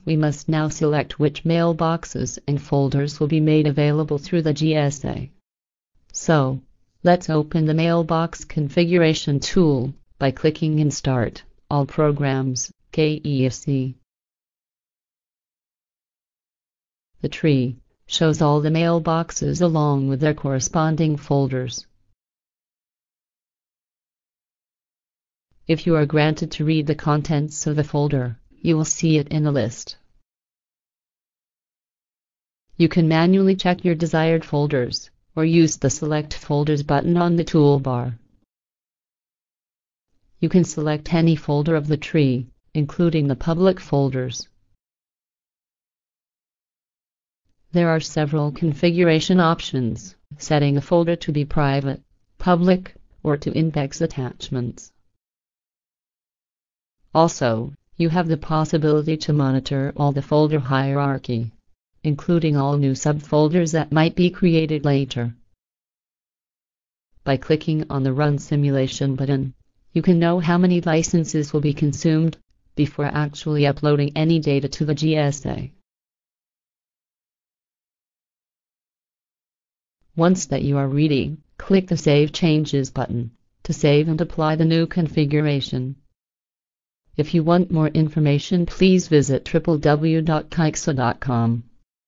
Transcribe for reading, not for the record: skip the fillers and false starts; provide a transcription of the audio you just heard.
We must now select which mailboxes and folders will be made available through the GSA. So, let's open the Mailbox Configuration tool by clicking in Start, All Programs, KEAC. The tree shows all the mailboxes along with their corresponding folders. If you are granted to read the contents of a folder, you will see it in a list. You can manually check your desired folders, or use the Select Folders button on the toolbar. You can select any folder of the tree, including the public folders. There are several configuration options, setting a folder to be private, public, or to index attachments. Also, you have the possibility to monitor all the folder hierarchy, including all new subfolders that might be created later. By clicking on the Run Simulation button, you can know how many licenses will be consumed before actually uploading any data to the GSA. Once that you are ready, click the Save Changes button to save and apply the new configuration. If you want more information, please visit www.kayxo.com.